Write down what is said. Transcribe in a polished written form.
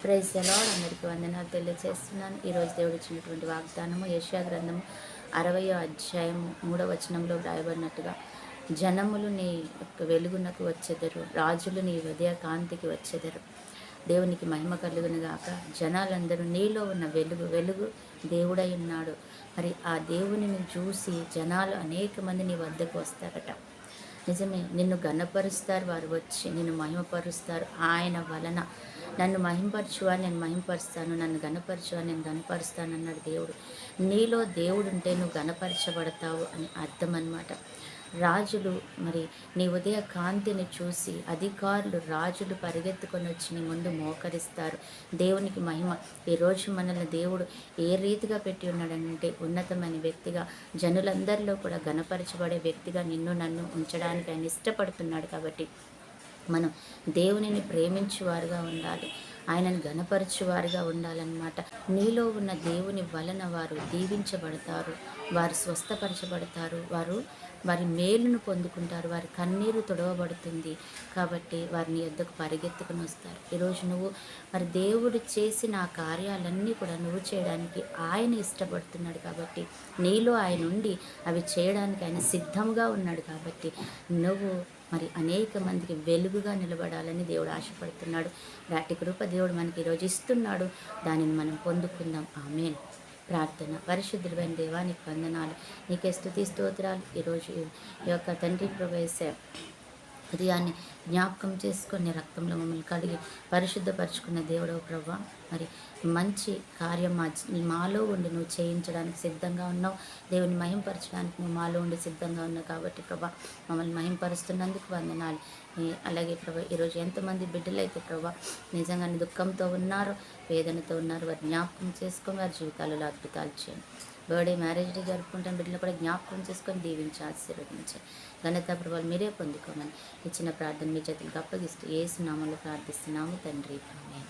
Praise the lord. అందరికీ వందనాలు తెలియజేస్తున్నాను. ఈరోజు దేవుడు ఇచ్చినటువంటి వాగ్దానము యెషయా గ్రంథము 60వ అధ్యాయము 3వ వచనంలో వ్రాయబడినట్టుగా, జనములు నీ యొక్క వెలుగునకు వచ్చెదరు, రాజులు నీ ఉదయ కాంతికి వచ్చెదరు. దేవునికి మహిమ కలుగును గాక. జనాలందరూ నీలో ఉన్న వెలుగు దేవుడై ఉన్నాడు. మరి ఆ దేవునిని చూసి జనాలు అనేక మంది నీ వద్దకు వస్తారట. నిజమే, నిన్ను ఘనపరుస్తారు, వారు వచ్చి నిన్ను మహిమపరుస్తారు. ఆయన వలన నన్ను మహింపరచువా, నేను మహింపరుస్తాను, నన్ను ఘనపరచువా, నేను ఘనపరుస్తాను అన్నాడు దేవుడు. నీలో దేవుడు ఉంటే నువ్వు ఘనపరచబడతావు అని అర్థం అన్నమాట. రాజులు మరి నీ ఉదయ కాంతిని చూసి అధికారులు, రాజులు పరిగెత్తుకొని వచ్చి నీ ముందు మోకరిస్తారు. దేవునికి మహిమ. ఈరోజు మనల్ని దేవుడు ఏ రీతిగా పెట్టి ఉన్నాడంటే, ఉన్నతమైన వ్యక్తిగా, జనులందరిలో కూడా ఘనపరచబడే వ్యక్తిగా నిన్ను నన్ను ఉంచడానికి ఆయన ఇష్టపడుతున్నాడు. కాబట్టి మనం దేవునిని ప్రేమించువారుగా ఉండాలి, ఆయనను ఘనపరచువారుగా ఉండాలన్నమాట. నీలో ఉన్న దేవుని వలన వారు దీవించబడతారు, వారు స్వస్థపరచబడతారు, వారి మేలును పొందుకుంటారు, వారి కన్నీరు తుడవబడుతుంది. కాబట్టి వారిని యొద్దకు పరిగెత్తుకుని వస్తారు. ఈరోజు నువ్వు మరి దేవుడు చేసిన ఆ కార్యాలన్నీ కూడా నువ్వు చేయడానికి ఆయన ఇష్టపడుతున్నాడు. కాబట్టి నీలో ఆయన ఉండి అవి చేయడానికి ఆయన సిద్ధంగా ఉన్నాడు. కాబట్టి నువ్వు మరి అనేక మందికి వెలుగుగా నిలబడాలని దేవుడు ఆశపడుతున్నాడు. వాటి కృప దేవుడు మనకి ఈరోజు ఇస్తున్నాడు. దానిని మనం పొందుకుందాం. ఆమేన్. ప్రార్థన. పరిశుద్ధుడైన దేవా, నీకు వందనాలు, నీకే స్తుతి స్తోత్రాలు. ఈరోజు ఈ యొక్క తండ్రి ప్రవేశ ఉదయాన్ని జ్ఞాపకం చేసుకొని రక్తంలో మమ్మల్ని కడిగి పరిశుద్ధపరచుకున్న దేవుడవు ప్రభా, మరి మంచి కార్యం మాలో ఉండి నువ్వు చేయించడానికి సిద్ధంగా ఉన్నావు. దేవుని మహింపరచడానికి నువ్వు మాలో ఉండి సిద్ధంగా ఉన్నావు. కాబట్టి ప్రభా, మమ్మల్ని మహింపరుస్తున్నందుకు వందనాలు. అలాగే ప్రభా, ఈరోజు ఎంతమంది బిడ్డలైతే ప్రభా నిజంగానే దుఃఖంతో ఉన్నారు, వేదనతో ఉన్నారు, వారి జ్ఞాపకం చేసుకొని వారి జీవితాలలో అద్భుతాలు చేయండి. బర్త్డే, మ్యారేజ్ డే జరుపుకుంటాం బిడ్డలు కూడా జ్ఞాపకం చేసుకొని దీవించి ఆశీర్వదించాలి. ఘనత ప్రభావాలు మీరే పొందుకోమని ఇచ్చిన ప్రార్థన మీ చేతులకు అప్పగిస్తూ యేసు నామములో ప్రార్థిస్తున్నాము తండ్రి. ఆమేన్.